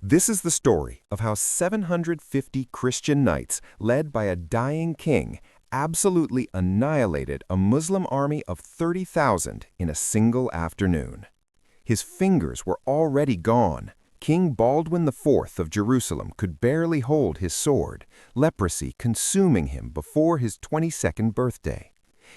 This is the story of how 750 Christian knights, led by a dying king, absolutely annihilated a Muslim army of 30,000 in a single afternoon. His fingers were already gone. King Baldwin IV of Jerusalem could barely hold his sword, leprosy consuming him before his 22nd birthday.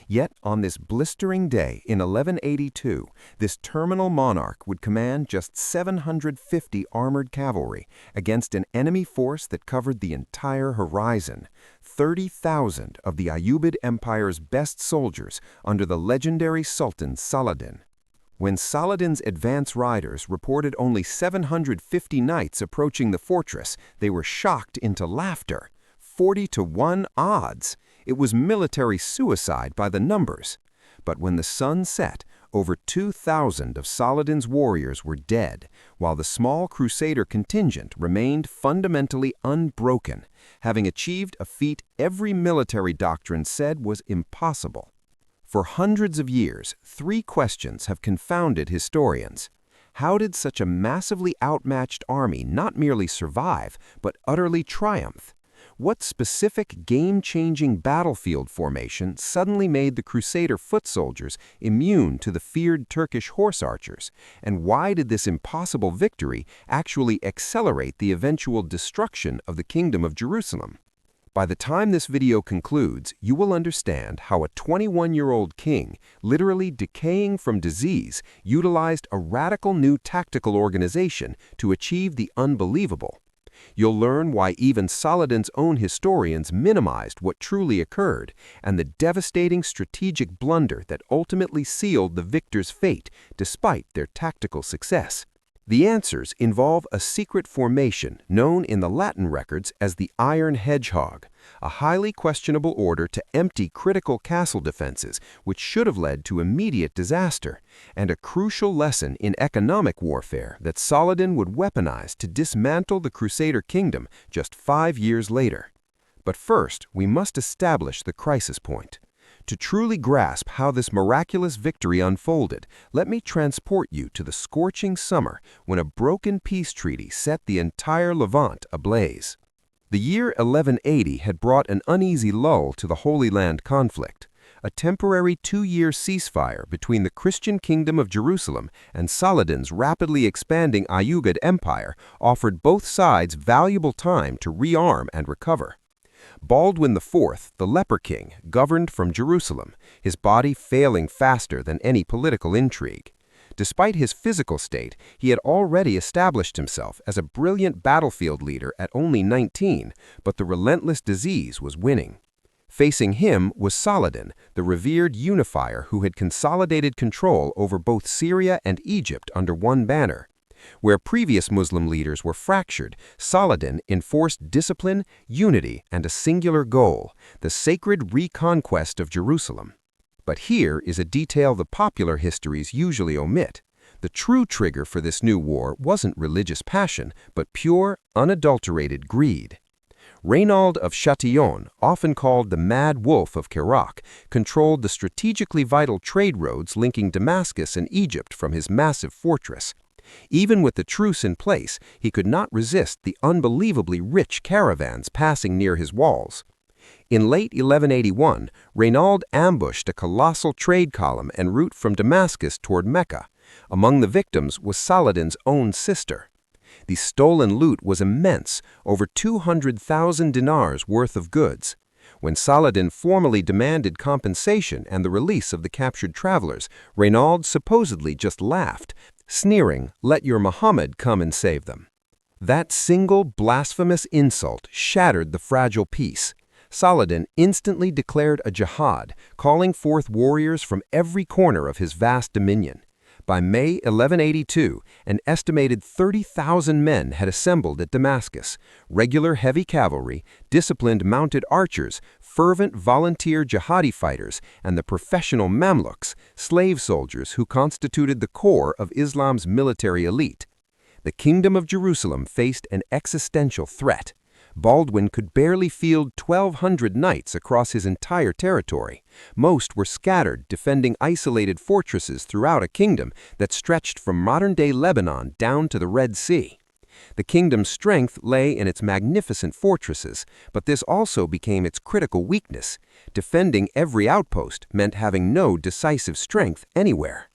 Yet on this blistering day in 1182, this terminal monarch would command just 750 armored cavalry against an enemy force that covered the entire horizon, 30,000 of the Ayyubid Empire's best soldiers under the legendary Sultan Saladin. When Saladin's advance riders reported only 750 knights approaching the fortress, they were shocked into laughter. 40-to-1 odds! It was military suicide by the numbers. But when the sun set, over 2,000 of Saladin's warriors were dead, while the small Crusader contingent remained fundamentally unbroken, having achieved a feat every military doctrine said was impossible. For hundreds of years, three questions have confounded historians. How did such a massively outmatched army not merely survive, but utterly triumph? What specific game-changing battlefield formation suddenly made the Crusader foot soldiers immune to the feared Turkish horse archers? And why did this impossible victory actually accelerate the eventual destruction of the Kingdom of Jerusalem? By the time this video concludes, you will understand how a 21-year-old king, literally decaying from disease, utilized a radical new tactical organization to achieve the unbelievable. You'll learn why even Saladin's own historians minimized what truly occurred, and the devastating strategic blunder that ultimately sealed the victor's fate despite their tactical success. The answers involve a secret formation known in the Latin records as the Iron Hedgehog, a highly questionable order to empty critical castle defenses which should have led to immediate disaster, and a crucial lesson in economic warfare that Saladin would weaponize to dismantle the Crusader kingdom just 5 years later. But first, we must establish the crisis point. To truly grasp how this miraculous victory unfolded, let me transport you to the scorching summer when a broken peace treaty set the entire Levant ablaze. The year 1180 had brought an uneasy lull to the Holy Land conflict. A temporary 2-year ceasefire between the Christian Kingdom of Jerusalem and Saladin's rapidly expanding Ayyubid Empire offered both sides valuable time to rearm and recover. Baldwin IV, the Leper King, governed from Jerusalem, his body failing faster than any political intrigue. Despite his physical state, he had already established himself as a brilliant battlefield leader at only 19, but the relentless disease was winning. Facing him was Saladin, the revered unifier who had consolidated control over both Syria and Egypt under one banner. Where previous Muslim leaders were fractured, Saladin enforced discipline, unity, and a singular goal, the sacred reconquest of Jerusalem. But here is a detail the popular histories usually omit. The true trigger for this new war wasn't religious passion, but pure, unadulterated greed. Reynaud of Chatillon, often called the Mad Wolf of Kerak, controlled the strategically vital trade roads linking Damascus and Egypt from his massive fortress. Even with the truce in place, he could not resist the unbelievably rich caravans passing near his walls. In late 1181, Reynaud ambushed a colossal trade column en route from Damascus toward Mecca. Among the victims was Saladin's own sister. The stolen loot was immense, over 200,000 dinars worth of goods. When Saladin formally demanded compensation and the release of the captured travelers, Reynaud supposedly just laughed, sneering, "Let your Muhammad come and save them." That single blasphemous insult shattered the fragile peace. Saladin instantly declared a jihad, calling forth warriors from every corner of his vast dominion. By May 1182, an estimated 30,000 men had assembled at Damascus, regular heavy cavalry, disciplined mounted archers, fervent volunteer jihadi fighters, and the professional Mamluks, slave soldiers who constituted the core of Islam's military elite. The Kingdom of Jerusalem faced an existential threat. Baldwin could barely field 1,200 knights across his entire territory. Most were scattered, defending isolated fortresses throughout a kingdom that stretched from modern-day Lebanon down to the Red Sea. The kingdom's strength lay in its magnificent fortresses, but this also became its critical weakness. Defending every outpost meant having no decisive strength anywhere.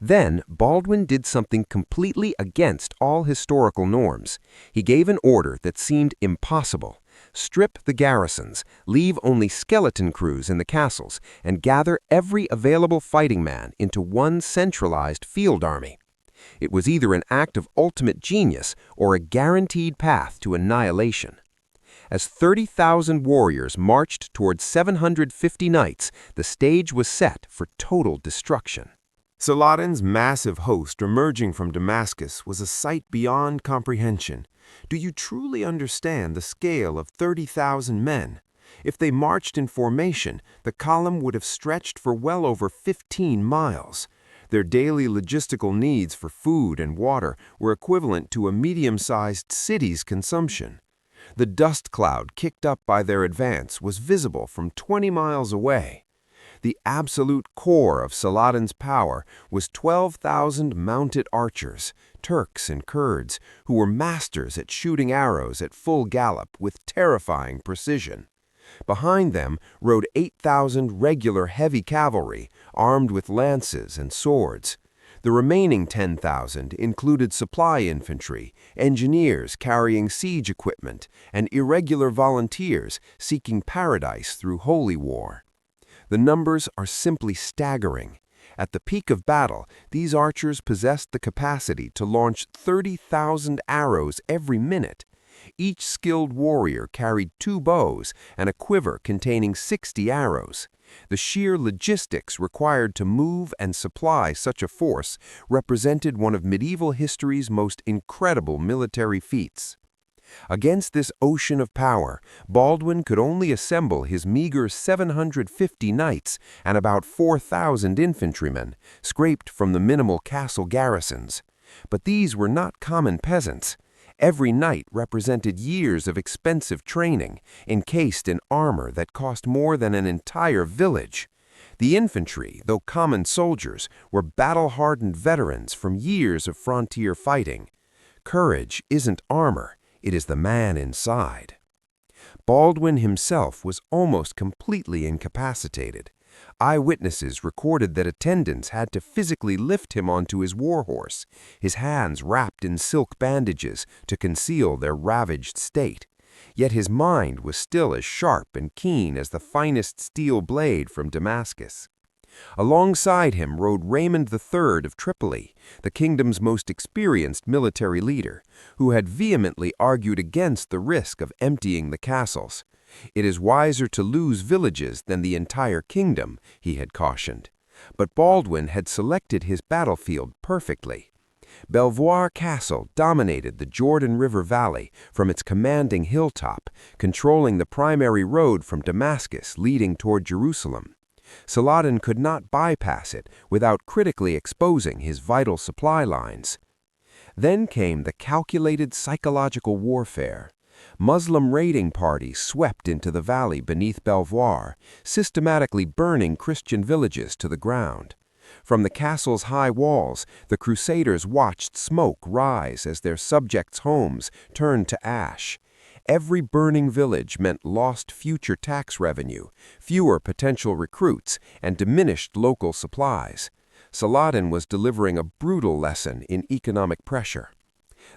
Then, Baldwin did something completely against all historical norms. He gave an order that seemed impossible. Strip the garrisons, leave only skeleton crews in the castles, and gather every available fighting man into one centralized field army. It was either an act of ultimate genius or a guaranteed path to annihilation. As 30,000 warriors marched toward 750 knights, the stage was set for total destruction. Saladin's massive host emerging from Damascus was a sight beyond comprehension. Do you truly understand the scale of 30,000 men? If they marched in formation, the column would have stretched for well over 15 miles. Their daily logistical needs for food and water were equivalent to a medium-sized city's consumption. The dust cloud kicked up by their advance was visible from 20 miles away. The absolute core of Saladin's power was 12,000 mounted archers, Turks and Kurds, who were masters at shooting arrows at full gallop with terrifying precision. Behind them rode 8,000 regular heavy cavalry, armed with lances and swords. The remaining 10,000 included supply infantry, engineers carrying siege equipment, and irregular volunteers seeking paradise through holy war. The numbers are simply staggering. At the peak of battle, these archers possessed the capacity to launch 30,000 arrows every minute. Each skilled warrior carried 2 bows and a quiver containing 60 arrows. The sheer logistics required to move and supply such a force represented one of medieval history's most incredible military feats. Against this ocean of power, Baldwin could only assemble his meager 750 knights and about 4,000 infantrymen, scraped from the minimal castle garrisons. But these were not common peasants. Every knight represented years of expensive training, encased in armor that cost more than an entire village. The infantry, though common soldiers, were battle-hardened veterans from years of frontier fighting. Courage isn't armor. It is the man inside. Baldwin himself was almost completely incapacitated. Eyewitnesses recorded that attendants had to physically lift him onto his warhorse, his hands wrapped in silk bandages to conceal their ravaged state. Yet his mind was still as sharp and keen as the finest steel blade from Damascus. Alongside him rode Raymond III of Tripoli, the kingdom's most experienced military leader, who had vehemently argued against the risk of emptying the castles. It is wiser to lose villages than the entire kingdom, he had cautioned. But Baldwin had selected his battlefield perfectly. Belvoir Castle dominated the Jordan River Valley from its commanding hilltop, controlling the primary road from Damascus leading toward Jerusalem. Saladin could not bypass it without critically exposing his vital supply lines. Then came the calculated psychological warfare. Muslim raiding parties swept into the valley beneath Belvoir, systematically burning Christian villages to the ground. From the castle's high walls, the Crusaders watched smoke rise as their subjects' homes turned to ash. Every burning village meant lost future tax revenue, fewer potential recruits, and diminished local supplies. Saladin was delivering a brutal lesson in economic pressure.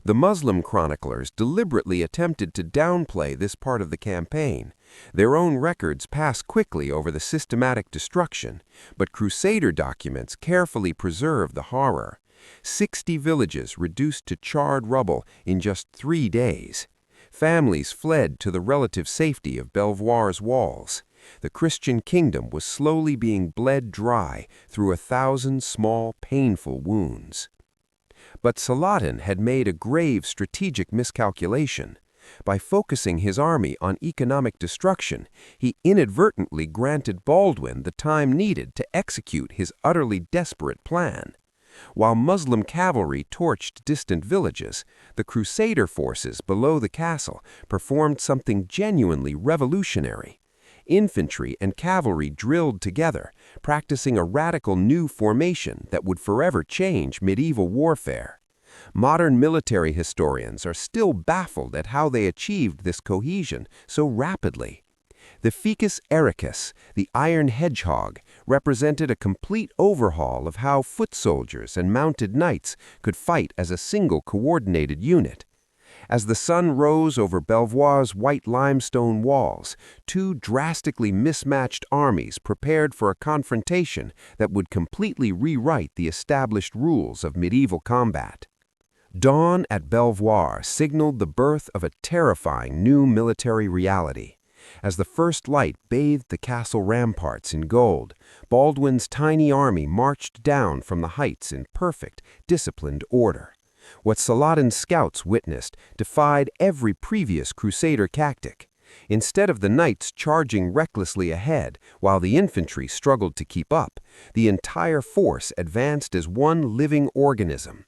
The Muslim chroniclers deliberately attempted to downplay this part of the campaign. Their own records pass quickly over the systematic destruction, but Crusader documents carefully preserve the horror. 60 villages reduced to charred rubble in just 3 days. Families fled to the relative safety of Belvoir's walls. The Christian kingdom was slowly being bled dry through 1,000 small, painful wounds. But Saladin had made a grave strategic miscalculation. By focusing his army on economic destruction, he inadvertently granted Baldwin the time needed to execute his utterly desperate plan. While Muslim cavalry torched distant villages, the Crusader forces below the castle performed something genuinely revolutionary. Infantry and cavalry drilled together, practicing a radical new formation that would forever change medieval warfare. Modern military historians are still baffled at how they achieved this cohesion so rapidly. The Ficus Ericus, the Iron Hedgehog, represented a complete overhaul of how foot soldiers and mounted knights could fight as a single coordinated unit. As the sun rose over Belvoir's white limestone walls, two drastically mismatched armies prepared for a confrontation that would completely rewrite the established rules of medieval combat. Dawn at Belvoir signaled the birth of a terrifying new military reality. As the first light bathed the castle ramparts in gold, Baldwin's tiny army marched down from the heights in perfect, disciplined order. What Saladin's scouts witnessed defied every previous Crusader tactic. Instead of the knights charging recklessly ahead while the infantry struggled to keep up, the entire force advanced as one living organism.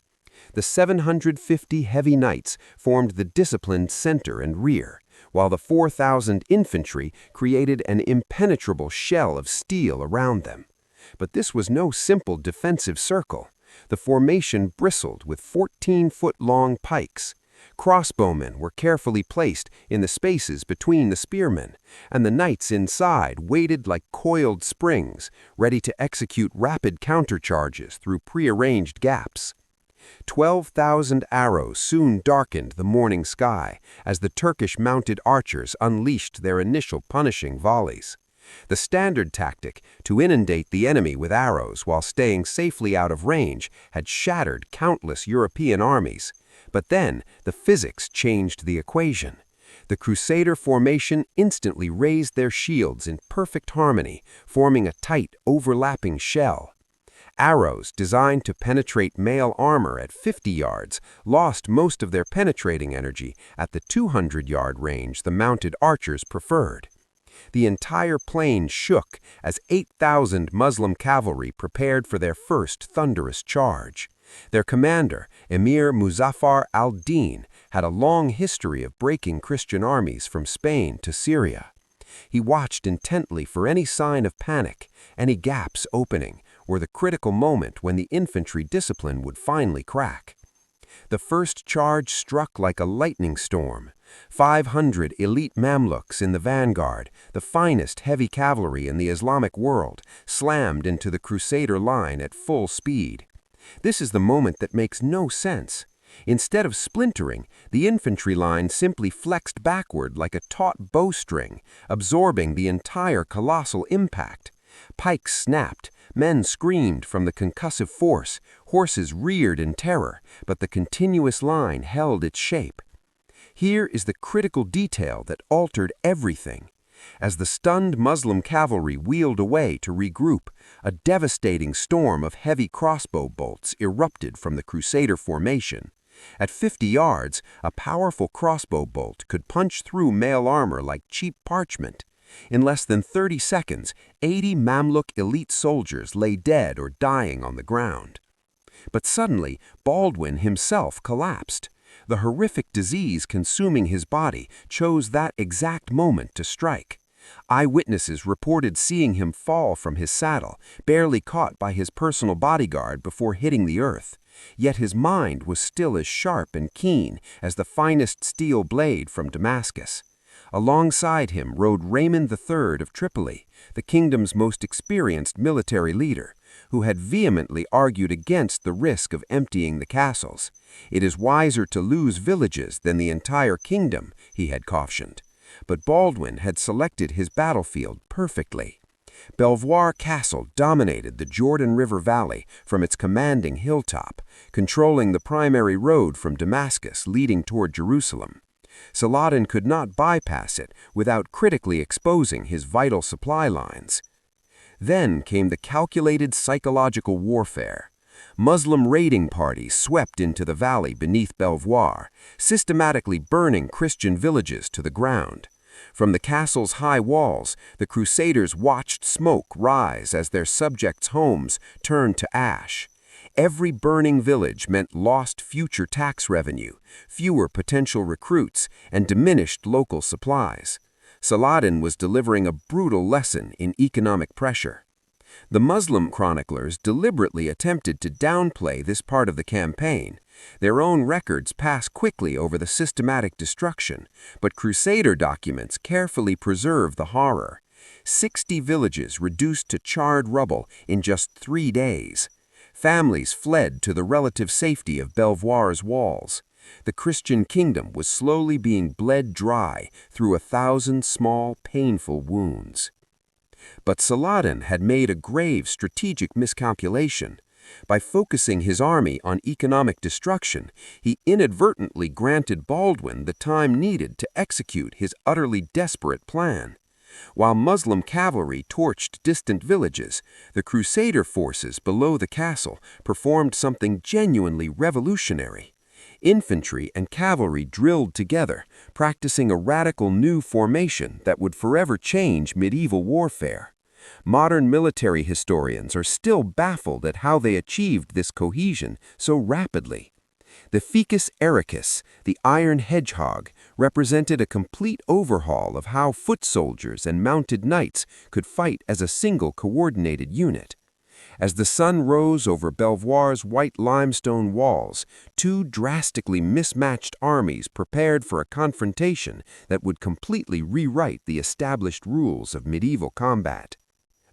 The 750 heavy knights formed the disciplined center and rear, while the 4,000 infantry created an impenetrable shell of steel around them. But this was no simple defensive circle. The formation bristled with 14-foot-long pikes. Crossbowmen were carefully placed in the spaces between the spearmen, and the knights inside waited like coiled springs, ready to execute rapid countercharges through prearranged gaps. 12,000 arrows soon darkened the morning sky as the Turkish mounted archers unleashed their initial punishing volleys. The standard tactic, to inundate the enemy with arrows while staying safely out of range, had shattered countless European armies. But then, the physics changed the equation. The Crusader formation instantly raised their shields in perfect harmony, forming a tight, overlapping shell. Arrows designed to penetrate mail armor at 50 yards lost most of their penetrating energy at the 200-yard range the mounted archers preferred. The entire plain shook as 8,000 Muslim cavalry prepared for their first thunderous charge. Their commander, Emir Muzaffar al-Din, had a long history of breaking Christian armies from Spain to Syria. He watched intently for any sign of panic, any gaps opening, or the critical moment when the infantry discipline would finally crack. The first charge struck like a lightning storm. 500 elite Mamluks in the vanguard, the finest heavy cavalry in the Islamic world, slammed into the Crusader line at full speed. This is the moment that makes no sense. Instead of splintering, the infantry line simply flexed backward like a taut bowstring, absorbing the entire colossal impact. Pikes snapped, men screamed from the concussive force, horses reared in terror, but the continuous line held its shape. Here is the critical detail that altered everything. As the stunned Muslim cavalry wheeled away to regroup, a devastating storm of heavy crossbow bolts erupted from the Crusader formation. At 50 yards, a powerful crossbow bolt could punch through mail armor like cheap parchment. In less than 30 seconds, 80 Mamluk elite soldiers lay dead or dying on the ground. But suddenly, Baldwin himself collapsed. The horrific disease consuming his body chose that exact moment to strike. Eyewitnesses reported seeing him fall from his saddle, barely caught by his personal bodyguard before hitting the earth. Yet his mind was still as sharp and keen as the finest steel blade from Damascus. Alongside him rode Raymond III of Tripoli, the kingdom's most experienced military leader, who had vehemently argued against the risk of emptying the castles. It is wiser to lose villages than the entire kingdom, he had cautioned. But Baldwin had selected his battlefield perfectly. Belvoir Castle dominated the Jordan River Valley from its commanding hilltop, controlling the primary road from Damascus leading toward Jerusalem. Saladin could not bypass it without critically exposing his vital supply lines. Then came the calculated psychological warfare. Muslim raiding parties swept into the valley beneath Belvoir, systematically burning Christian villages to the ground. From the castle's high walls, the Crusaders watched smoke rise as their subjects' homes turned to ash. Every burning village meant lost future tax revenue, fewer potential recruits, and diminished local supplies. Saladin was delivering a brutal lesson in economic pressure. The Muslim chroniclers deliberately attempted to downplay this part of the campaign, Their own records pass quickly over the systematic destruction, but Crusader documents carefully preserve the horror. 60 villages reduced to charred rubble in just 3 days. Families fled to the relative safety of Belvoir's walls. The Christian kingdom was slowly being bled dry through 1,000 small, painful wounds. But Saladin had made a grave strategic miscalculation. By focusing his army on economic destruction, he inadvertently granted Baldwin the time needed to execute his utterly desperate plan. While Muslim cavalry torched distant villages, the Crusader forces below the castle performed something genuinely revolutionary. Infantry and cavalry drilled together, practicing a radical new formation that would forever change medieval warfare. Modern military historians are still baffled at how they achieved this cohesion so rapidly. The Ficus Ericus, the Iron Hedgehog, represented a complete overhaul of how foot soldiers and mounted knights could fight as a single coordinated unit. As the sun rose over Belvoir's white limestone walls, 2 drastically mismatched armies prepared for a confrontation that would completely rewrite the established rules of medieval combat.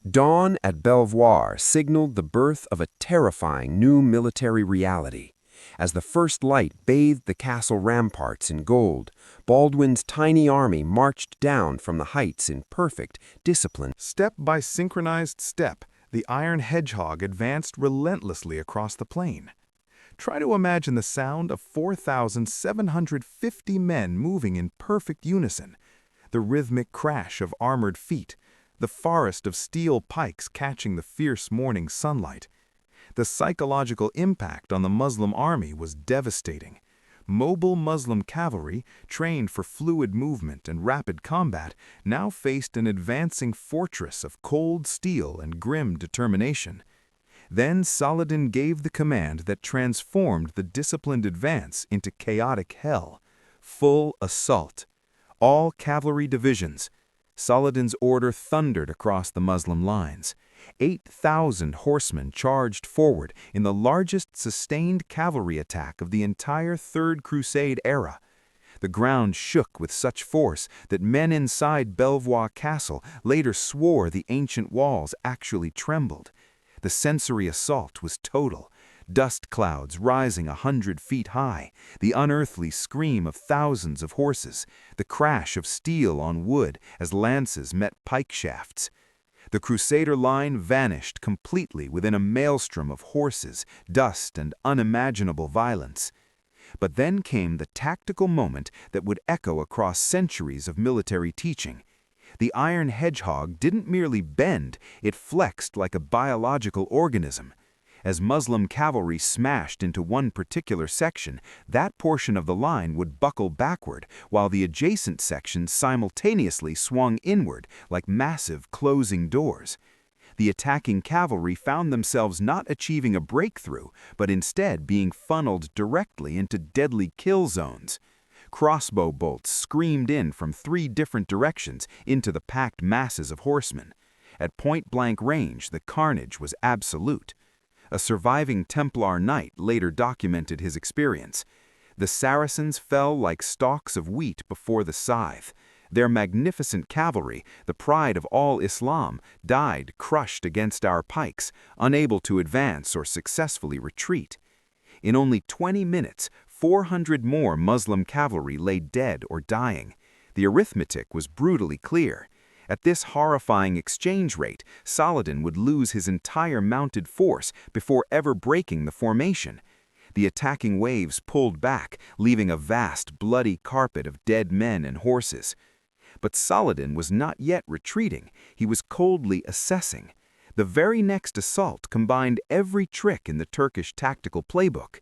Dawn at Belvoir signaled the birth of a terrifying new military reality. As the first light bathed the castle ramparts in gold, Baldwin's tiny army marched down from the heights in perfect discipline. Step by synchronized step, the Iron Hedgehog advanced relentlessly across the plain. Try to imagine the sound of 4,750 men moving in perfect unison, the rhythmic crash of armored feet, the forest of steel pikes catching the fierce morning sunlight. The psychological impact on the Muslim army was devastating. Mobile Muslim cavalry, trained for fluid movement and rapid combat, now faced an advancing fortress of cold steel and grim determination. Then Saladin gave the command that transformed the disciplined advance into chaotic hell. Full assault. All cavalry divisions. Saladin's order thundered across the Muslim lines. 8,000 horsemen charged forward in the largest sustained cavalry attack of the entire Third Crusade era. The ground shook with such force that men inside Belvoir Castle later swore the ancient walls actually trembled. The sensory assault was total. Dust clouds rising 100 feet high, the unearthly scream of thousands of horses, the crash of steel on wood as lances met pike shafts. The Crusader line vanished completely within a maelstrom of horses, dust, and unimaginable violence. But then came the tactical moment that would echo across centuries of military teaching. The Iron Hedgehog didn't merely bend, it flexed like a biological organism. As Muslim cavalry smashed into one particular section, that portion of the line would buckle backward, while the adjacent sections simultaneously swung inward like massive closing doors. The attacking cavalry found themselves not achieving a breakthrough, but instead being funneled directly into deadly kill zones. Crossbow bolts screamed in from 3 different directions into the packed masses of horsemen. At point-blank range, the carnage was absolute. A surviving Templar knight later documented his experience. The Saracens fell like stalks of wheat before the scythe. Their magnificent cavalry, the pride of all Islam, died crushed against our pikes, unable to advance or successfully retreat. In only 20 minutes, 400 more Muslim cavalry lay dead or dying. The arithmetic was brutally clear. At this horrifying exchange rate, Saladin would lose his entire mounted force before ever breaking the formation. The attacking waves pulled back, leaving a vast, bloody carpet of dead men and horses. But Saladin was not yet retreating, he was coldly assessing. The very next assault combined every trick in the Turkish tactical playbook.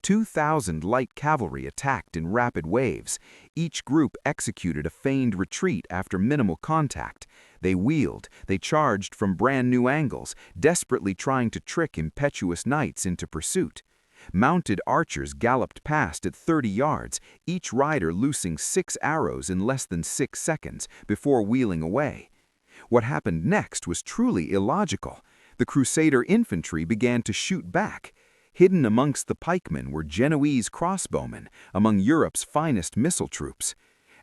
2,000 light cavalry attacked in rapid waves. Each group executed a feigned retreat after minimal contact. They wheeled, they charged from brand new angles, desperately trying to trick impetuous knights into pursuit. Mounted archers galloped past at 30 yards, each rider loosing 6 arrows in less than 6 seconds before wheeling away. What happened next was truly illogical. The Crusader infantry began to shoot back. Hidden amongst the pikemen were Genoese crossbowmen, among Europe's finest missile troops.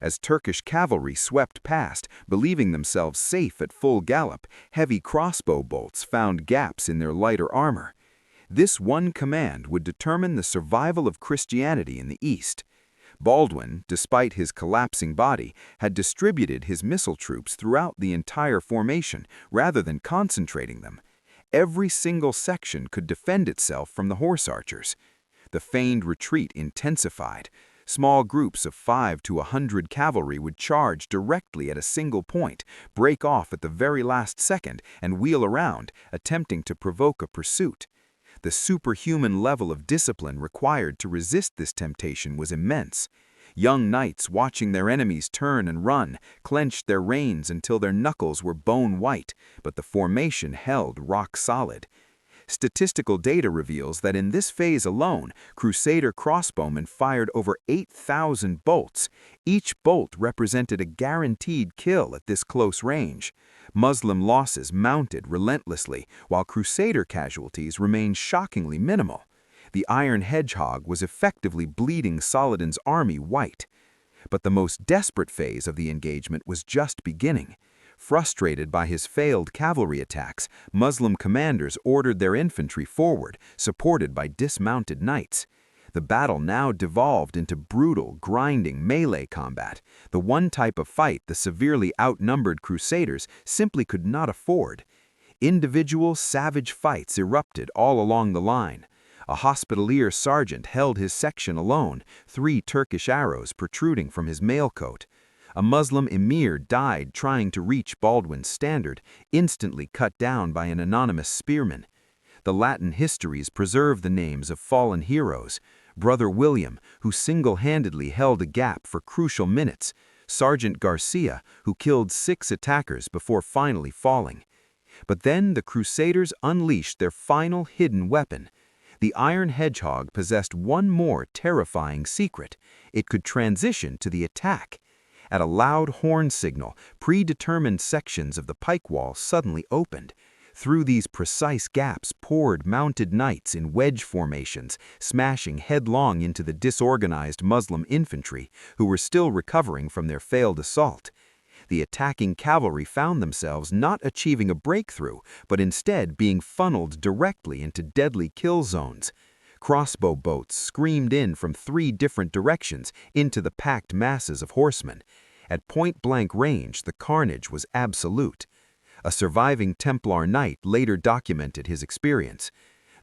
As Turkish cavalry swept past, believing themselves safe at full gallop, heavy crossbow bolts found gaps in their lighter armor. This one command would determine the survival of Christianity in the East. Baldwin, despite his collapsing body, had distributed his missile troops throughout the entire formation rather than concentrating them. Every single section could defend itself from the horse archers. The feigned retreat intensified. Small groups of 5 to 100 cavalry would charge directly at a single point, break off at the very last second, and wheel around, attempting to provoke a pursuit. The superhuman level of discipline required to resist this temptation was immense. Young knights, watching their enemies turn and run, clenched their reins until their knuckles were bone white, but the formation held rock solid. Statistical data reveals that in this phase alone, Crusader crossbowmen fired over 8,000 bolts. Each bolt represented a guaranteed kill at this close range. Muslim losses mounted relentlessly, while Crusader casualties remained shockingly minimal. The Iron Hedgehog was effectively bleeding Saladin's army white. But the most desperate phase of the engagement was just beginning. Frustrated by his failed cavalry attacks, Muslim commanders ordered their infantry forward, supported by dismounted knights. The battle now devolved into brutal, grinding melee combat, the one type of fight the severely outnumbered Crusaders simply could not afford. Individual, savage fights erupted all along the line. A hospitalier sergeant held his section alone, 3 Turkish arrows protruding from his mailcoat. A Muslim emir died trying to reach Baldwin's standard, instantly cut down by an anonymous spearman. The Latin histories preserve the names of fallen heroes: Brother William, who single-handedly held a gap for crucial minutes; Sergeant Garcia, who killed 6 attackers before finally falling. But then the Crusaders unleashed their final hidden weapon. The Iron Hedgehog possessed one more terrifying secret: it could transition to the attack. At a loud horn signal, predetermined sections of the pike wall suddenly opened. Through these precise gaps poured mounted knights in wedge formations, smashing headlong into the disorganized Muslim infantry, who were still recovering from their failed assault. The attacking cavalry found themselves not achieving a breakthrough, but instead being funneled directly into deadly kill zones. Crossbow bolts screamed in from 3 different directions into the packed masses of horsemen. At point-blank range, the carnage was absolute. A surviving Templar knight later documented his experience.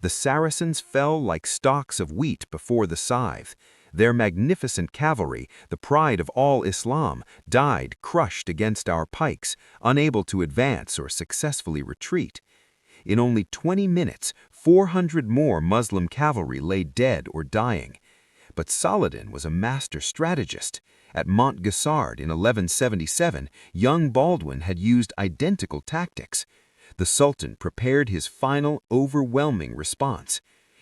The Saracens fell like stalks of wheat before the scythe. Their magnificent cavalry, the pride of all Islam, died crushed against our pikes, unable to advance or successfully retreat. In only 20 minutes, 400 more Muslim cavalry lay dead or dying. But Saladin was a master strategist. At Montgessard in 1177, young Baldwin had used identical tactics. The Sultan prepared his final, overwhelming response.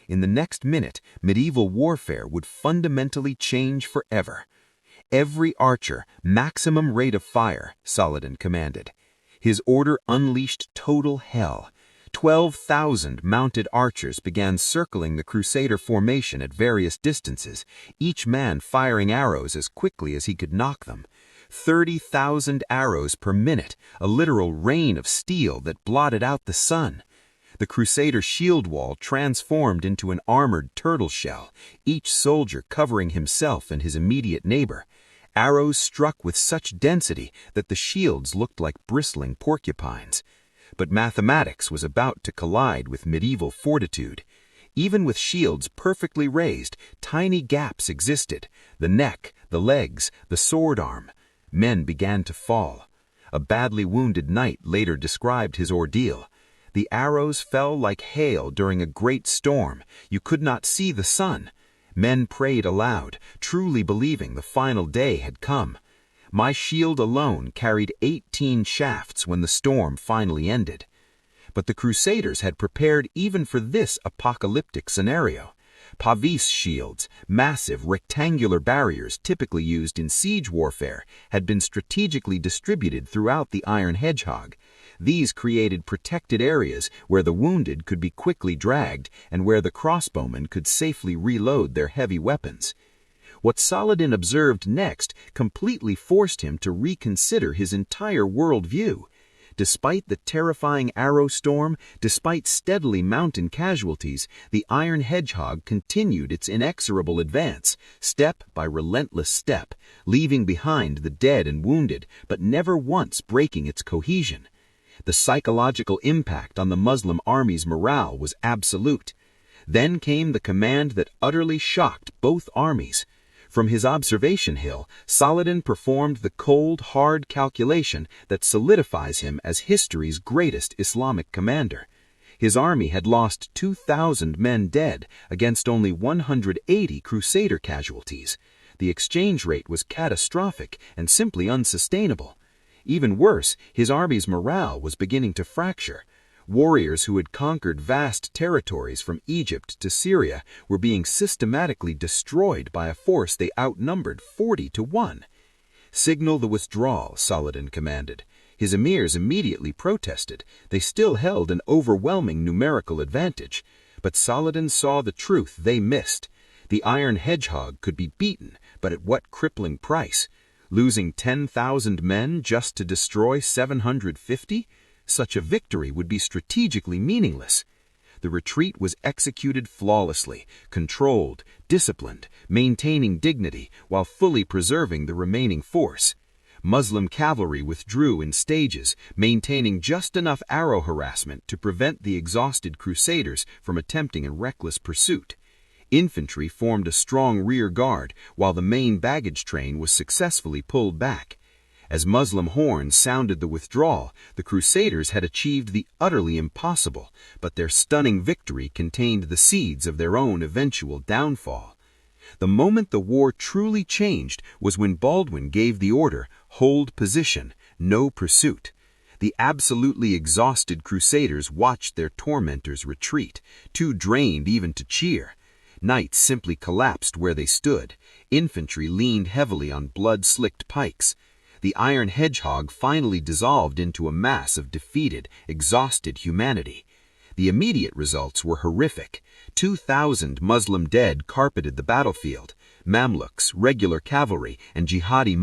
In the next minute, medieval warfare would fundamentally change forever. Every archer, maximum rate of fire, Saladin commanded. His order unleashed total hell. 12,000 mounted archers began circling the Crusader formation at various distances, each man firing arrows as quickly as he could knock them. 30,000 arrows per minute, a literal rain of steel that blotted out the sun. The Crusader shield wall transformed into an armored turtle shell, each soldier covering himself and his immediate neighbor. Arrows struck with such density that the shields looked like bristling porcupines. But mathematics was about to collide with medieval fortitude. Even with shields perfectly raised, tiny gaps existed: the neck, the legs, the sword arm. Men began to fall. A badly wounded knight later described his ordeal. The arrows fell like hail during a great storm. You could not see the sun. Men prayed aloud, truly believing the final day had come. My shield alone carried 18 shafts when the storm finally ended. But the Crusaders had prepared even for this apocalyptic scenario. Pavis shields, massive rectangular barriers typically used in siege warfare, had been strategically distributed throughout the Iron Hedgehog. These created protected areas where the wounded could be quickly dragged and where the crossbowmen could safely reload their heavy weapons. What Saladin observed next completely forced him to reconsider his entire worldview. Despite the terrifying arrow storm, despite steadily mounting casualties, the Iron Hedgehog continued its inexorable advance, step by relentless step, leaving behind the dead and wounded, but never once breaking its cohesion. The psychological impact on the Muslim army's morale was absolute. Then came the command that utterly shocked both armies. From his observation hill, Saladin performed the cold, hard calculation that solidifies him as history's greatest Islamic commander. His army had lost 2,000 men dead against only 180 Crusader casualties. The exchange rate was catastrophic and simply unsustainable. Even worse, his army's morale was beginning to fracture. Warriors who had conquered vast territories from Egypt to Syria were being systematically destroyed by a force they outnumbered 40-1. "Signal the withdrawal," Saladin commanded. His emirs immediately protested. They still held an overwhelming numerical advantage. But Saladin saw the truth they missed. The Iron Hedgehog could be beaten, but at what crippling price? Losing 10,000 men just to destroy 750? Such a victory would be strategically meaningless. The retreat was executed flawlessly, controlled, disciplined, maintaining dignity while fully preserving the remaining force. Muslim cavalry withdrew in stages, maintaining just enough arrow harassment to prevent the exhausted Crusaders from attempting a reckless pursuit. Infantry formed a strong rear guard while the main baggage train was successfully pulled back. As Muslim horns sounded the withdrawal, the Crusaders had achieved the utterly impossible, but their stunning victory contained the seeds of their own eventual downfall. The moment the war truly changed was when Baldwin gave the order, "Hold position, no pursuit." The absolutely exhausted Crusaders watched their tormentors retreat, too drained even to cheer. Knights simply collapsed where they stood. Infantry leaned heavily on blood-slicked pikes. The Iron Hedgehog finally dissolved into a mass of defeated, exhausted humanity. The immediate results were horrific. 2,000 Muslim dead carpeted the battlefield. Mamluks, regular cavalry, and jihadi